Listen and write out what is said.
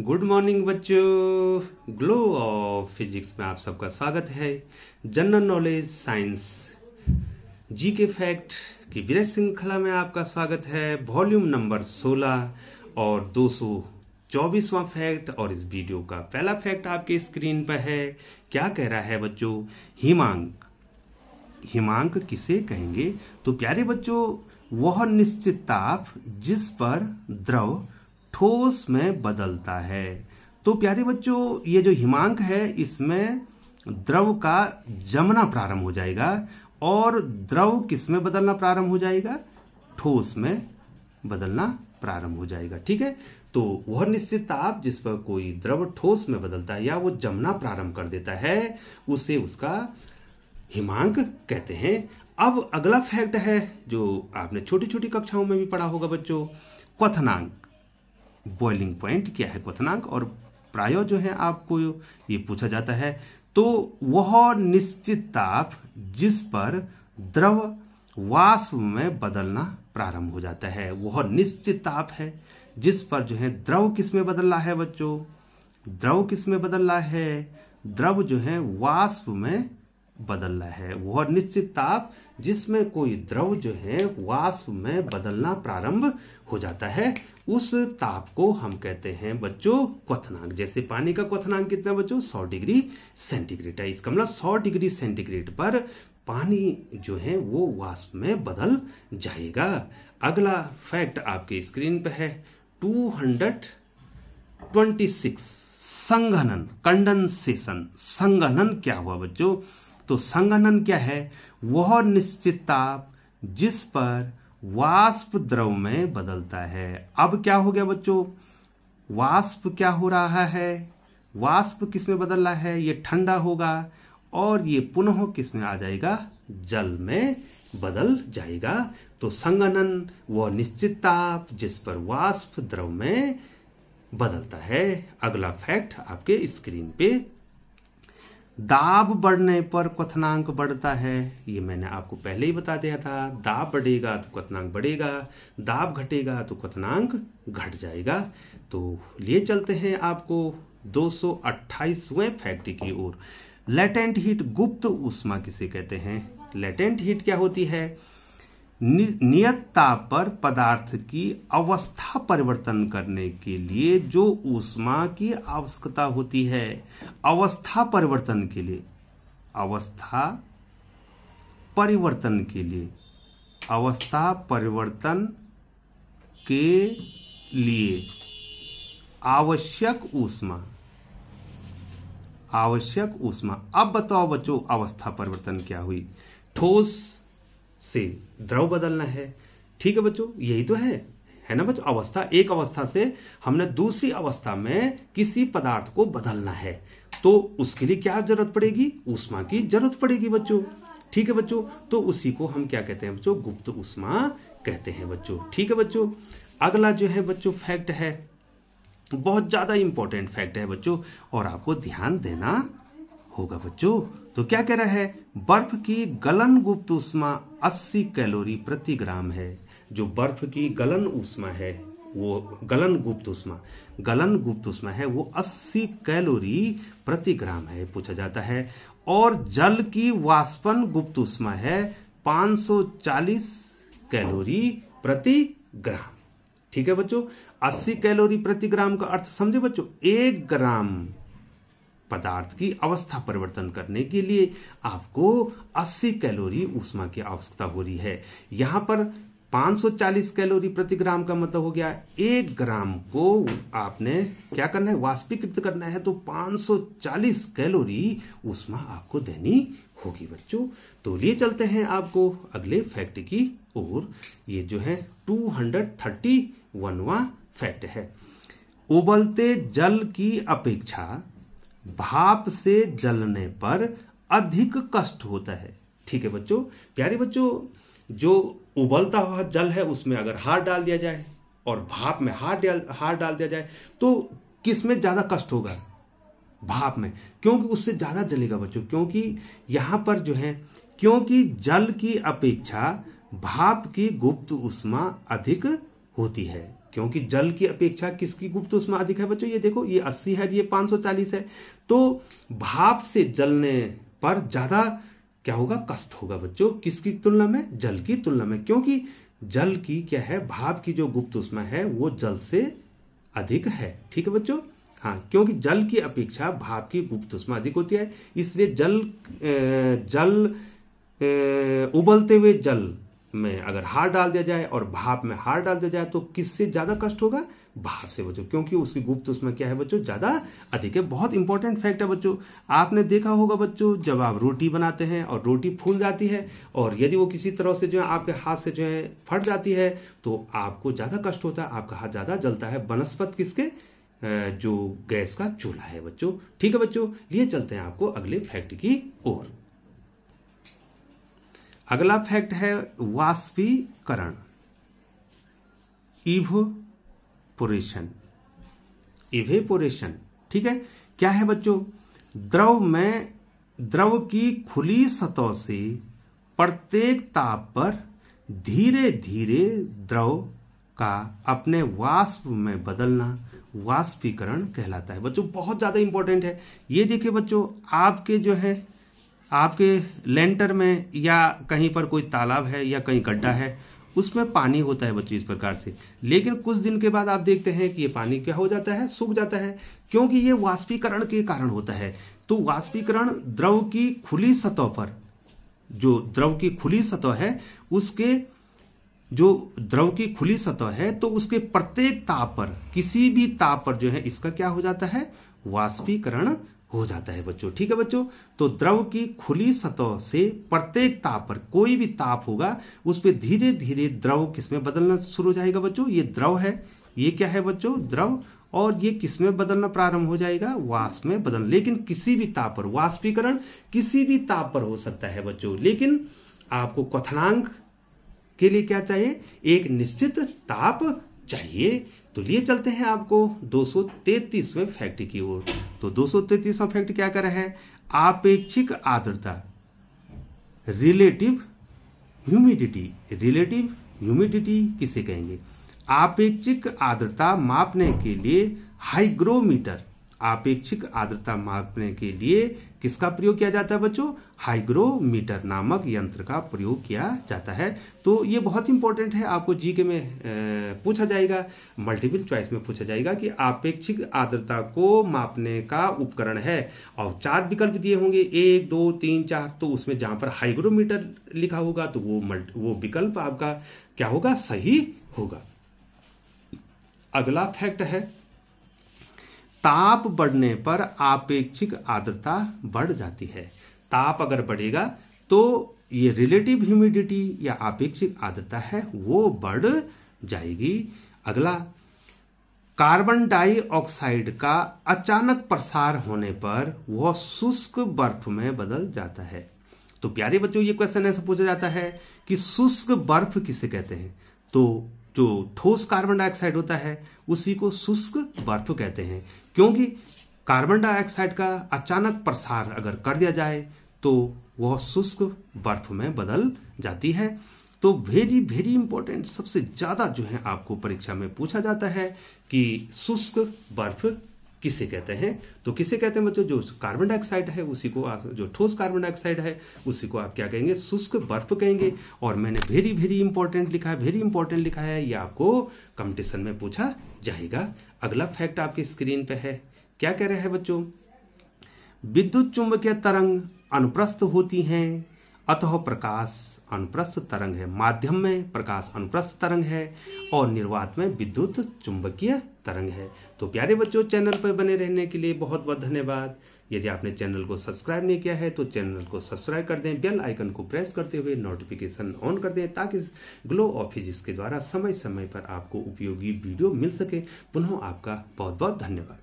Good morning बच्चों। Glow of physics में आप सबका स्वागत है। General knowledge science GK fact की विशेष श्रृंखला में आपका स्वागत है। वॉल्यूम नंबर 16 और 224वां फैक्ट। और इस वीडियो का पहला फैक्ट आपके स्क्रीन पर है। क्या कह रहा है बच्चों? हिमांक। हिमांक किसे कहेंगे? तो प्यारे बच्चों, वह निश्चित ताप जिस पर द्रव ठोस में बदलता है। तो प्यारे बच्चों, ये जो हिमांक है इसमें द्रव का जमना प्रारंभ हो जाएगा और द्रव किस में बदलना प्रारंभ हो जाएगा? ठोस में बदलना प्रारंभ हो जाएगा। ठीक है, तो वह निश्चित ताप जिस पर कोई द्रव ठोस में बदलता है या वो जमना प्रारंभ कर देता है उसे उसका हिमांक कहते हैं। अब अगला फैक्ट है जो आपने छोटी छोटी कक्षाओं में भी पढ़ा होगा बच्चों, क्वथनांक। बॉइलिंग पॉइंट क्या है? क्वथनांक। और प्रायः जो है आपको ये पूछा जाता है। तो वह निश्चित ताप जिस पर द्रव वाष्प में बदलना प्रारंभ हो जाता है, वह निश्चित ताप है जिस पर जो है द्रव किस में बदल रहा है बच्चों? द्रव किस में बदल रहा है? द्रव जो है वाष्प में बदल रहा है। वह निश्चित ताप जिसमें कोई द्रव जो है वाष्प में बदलना प्रारंभ हो जाता है, उस ताप को हम कहते हैं बच्चों क्वथनांक। जैसे पानी का क्वथनांक कितना बच्चों? 100 डिग्री सेंटीग्रेड है। इसका मतलब 100 डिग्री सेंटीग्रेड पर पानी जो है वो वाष्प में बदल जाएगा। अगला फैक्ट आपके स्क्रीन पे है 226, संघनन, कंडेंसेशन। संघनन क्या हुआ बच्चों? तो संघनन क्या है? वह निश्चित ताप जिस पर वाष्प द्रव में बदलता है। अब क्या हो गया बच्चों? वाष्प क्या हो रहा है? वाष्प किस में बदल रहा है? ये ठंडा होगा और ये पुनः किस में आ जाएगा? जल में बदल जाएगा। तो संघनन वह निश्चित ताप जिस पर वाष्प द्रव में बदलता है। अगला फैक्ट आपके स्क्रीन पे, दाब बढ़ने पर क्वथनांक बढ़ता है। ये मैंने आपको पहले ही बता दिया था। दाब बढ़ेगा तो क्वथनांक बढ़ेगा, दाब घटेगा तो क्वथनांक घट जाएगा। तो लिए चलते हैं आपको 228वें फैक्ट की ओर। लेटेंट हीट, गुप्त ऊष्मा किसे कहते हैं? लेटेंट हीट क्या होती है? नियत ताप पर पदार्थ की अवस्था परिवर्तन करने के लिए जो ऊष्मा की आवश्यकता होती है, अवस्था परिवर्तन के लिए, अवस्था परिवर्तन के लिए, अवस्था परिवर्तन के लिए आवश्यक ऊष्मा, आवश्यक ऊष्मा। अब बताओ बच्चों, अवस्था परिवर्तन क्या हुई? ठोस से द्रव बदलना है। ठीक है बच्चों, यही तो है ना बच्चों? अवस्था, एक अवस्था से हमने दूसरी अवस्था में किसी पदार्थ को बदलना है, तो उसके लिए क्या जरूरत पड़ेगी? ऊष्मा की जरूरत पड़ेगी बच्चों। ठीक है बच्चों, तो उसी को हम क्या कहते हैं बच्चों? गुप्त ऊष्मा कहते हैं बच्चों। ठीक है बच्चों, अगला जो है बच्चों फैक्ट है, बहुत ज्यादा इंपॉर्टेंट फैक्ट है बच्चों और आपको ध्यान देना होगा बच्चों। तो क्या कह रहा है? बर्फ की गलन गुप्त ऊष्मा 80 कैलोरी प्रति ग्राम है। जो बर्फ की गलन ऊष्मा है, वो गलन गुप्त ऊष्मा है, वो 80 कैलोरी प्रति ग्राम है, पूछा जाता है। और जल की वाष्पन गुप्त ऊष्मा है 540 कैलोरी प्रति ग्राम। ठीक है बच्चों, 80 कैलोरी प्रति ग्राम का अर्थ समझे बच्चों? 1 ग्राम पदार्थ की अवस्था परिवर्तन करने के लिए आपको 80 कैलोरी ऊष्मा की आवश्यकता हो रही है। यहां पर 540 कैलोरी प्रति ग्राम का मतलब हो गया 1 ग्राम को आपने क्या करना है? वाष्पीकृत करना है, तो 540 कैलोरी ऊष्मा आपको देनी होगी बच्चों। तो लिए चलते हैं आपको अगले फैक्ट की ओर। ये जो है 231वां फैक्ट है। उबलते जल की अपेक्षा भाप से जलने पर अधिक कष्ट होता है। ठीक है बच्चों, प्यारे बच्चों, जो उबलता हुआ जल है उसमें अगर हाथ डाल दिया जाए और भाप में हाथ डाल दिया जाए तो किस में ज्यादा कष्ट होगा? भाप में, क्योंकि उससे ज्यादा जलेगा बच्चों। क्योंकि यहां पर जो है, क्योंकि जल की अपेक्षा भाप की गुप्त ऊष्मा अधिक होती है। क्योंकि जल की अपेक्षा किसकी गुप्त ऊष्मा अधिक है बच्चों? ये देखो, ये 80 है, ये 540 है। तो भाप से जलने पर ज्यादा क्या होगा? कष्ट होगा बच्चों। किसकी तुलना में? जल की तुलना में, क्योंकि जल की क्या है, भाप की जो गुप्त ऊष्मा है वो जल से अधिक है। ठीक है बच्चों? हाँ, क्योंकि जल की अपेक्षा भाप की गुप्त ऊष्मा अधिक होती है, इसलिए उबलते हुए जल में अगर हाथ डाल दिया जाए और भाप में हाथ डाल दिया जाए तो किससे ज्यादा कष्ट होगा? भाप से बच्चों, क्योंकि उसकी गुप्त ऊष्मा क्या है बच्चों? ज्यादा अधिक है। बहुत इंपॉर्टेंट फैक्ट है बच्चों। आपने देखा होगा बच्चों, जब आप रोटी बनाते हैं और रोटी फूल जाती है और यदि वो किसी तरह से जो है आपके हाथ से जो है फट जाती है तो आपको ज्यादा कष्ट होता है, आपका हाथ ज्यादा जलता है, बनस्पत किसके? जो गैस का चूल्हा है बच्चों। ठीक है बच्चों, लिए चलते हैं आपको अगले फैक्ट की ओर। अगला फैक्ट है वाष्पीकरण, इवेपोरेशन। इवेपोरेशन, ठीक है, क्या है बच्चों? द्रव की खुली सतह से प्रत्येक ताप पर धीरे धीरे द्रव का अपने वाष्प में बदलना वाष्पीकरण कहलाता है बच्चों। बहुत ज्यादा इंपॉर्टेंट है। ये देखिए बच्चों, आपके जो है आपके लेंटर में या कहीं पर कोई तालाब है या कहीं गड्ढा है, उसमें पानी होता है बच्चों इस प्रकार से, लेकिन कुछ दिन के बाद आप देखते हैं कि ये पानी क्या हो जाता है? सूख जाता है, क्योंकि ये वाष्पीकरण के कारण होता है। तो वाष्पीकरण द्रव की खुली सतह पर, जो द्रव की खुली सतह है उसके जो द्रव की खुली सतह है तो उसके प्रत्येक ताप पर, किसी भी ताप पर जो है इसका क्या हो जाता है? वाष्पीकरण हो जाता है बच्चों। ठीक है बच्चों, तो द्रव की खुली सतह से प्रत्येक ताप पर, कोई भी ताप होगा उस पर धीरे धीरे द्रव किसमें बदलना शुरू हो जाएगा बच्चों? ये द्रव है, ये क्या है बच्चों? द्रव। और ये किसमें बदलना प्रारंभ हो जाएगा? वाष्प में बदल। लेकिन किसी भी ताप पर, वाष्पीकरण किसी भी ताप पर हो सकता है बच्चों, लेकिन आपको क्वथनांक के लिए क्या चाहिए? एक निश्चित ताप चाहिए। तो लिए चलते हैं आपको 233वें फैक्ट की ओर। तो 233वां फैक्ट क्या कर रहा है? आपेक्षिक आर्द्रता, रिलेटिव ह्यूमिडिटी। रिलेटिव ह्यूमिडिटी किसे कहेंगे? आपेक्षिक आर्द्रता मापने के लिए हाइग्रोमीटर, आपेक्षिक आर्द्रता मापने के लिए किसका प्रयोग किया जाता है बच्चों? हाइग्रोमीटर नामक यंत्र का प्रयोग किया जाता है। तो ये बहुत इंपॉर्टेंट है, आपको जीके में पूछा जाएगा, मल्टीपल चॉइस में पूछा जाएगा कि आपेक्षिक आर्द्रता को मापने का उपकरण है, और 4 विकल्प दिए होंगे, 1 2 3 4। तो उसमें जहां पर हाइग्रोमीटर लिखा होगा तो वो विकल्प आपका क्या होगा? सही होगा। अगला फैक्ट है ताप बढ़ने पर आपेक्षिक आर्द्रता बढ़ जाती है। ताप अगर बढ़ेगा तो ये रिलेटिव ह्यूमिडिटी या आपेक्षिक आर्द्रता है वो बढ़ जाएगी। अगला, कार्बन डाइऑक्साइड का अचानक प्रसार होने पर वह शुष्क बर्फ में बदल जाता है। तो प्यारे बच्चों, ये क्वेश्चन ऐसे पूछा जाता है कि शुष्क बर्फ किसे कहते हैं? तो जो ठोस कार्बन डाइऑक्साइड होता है उसी को शुष्क बर्फ कहते हैं, क्योंकि कार्बन डाइऑक्साइड का अचानक प्रसार अगर कर दिया जाए तो वह शुष्क बर्फ में बदल जाती है। तो वेरी वेरी इंपॉर्टेंट, सबसे ज्यादा जो है आपको परीक्षा में पूछा जाता है कि शुष्क बर्फ किसे कहते हैं? तो किसे कहते हैं बच्चों? जो कार्बन डाइऑक्साइड है उसी को आप, जो ठोस कार्बन डाइऑक्साइड है उसी को आप क्या कहेंगे? शुष्क बर्फ कहेंगे। और मैंने वेरी वेरी इंपॉर्टेंट लिखा है, वेरी इंपॉर्टेंट लिखा है, ये आपको कंपटीशन में पूछा जाएगा। अगला फैक्ट आपकी स्क्रीन पे है, क्या कह रहे हैं बच्चों? विद्युत चुंबकीय तरंग अनुप्रस्थ होती हैं, अतः प्रकाश अनुप्रस्थ तरंग है। माध्यम में प्रकाश अनुप्रस्थ तरंग है और निर्वात में विद्युत चुंबकीय तरंग है। तो प्यारे बच्चों, चैनल पर बने रहने के लिए बहुत बहुत धन्यवाद। यदि आपने चैनल को सब्सक्राइब नहीं किया है तो चैनल को सब्सक्राइब कर दें, बेल आइकन को प्रेस करते हुए नोटिफिकेशन ऑन कर दें, ताकि ग्लो ऑफ फिजिक्स के द्वारा समय समय पर आपको उपयोगी वीडियो मिल सके। पुनः आपका बहुत बहुत धन्यवाद।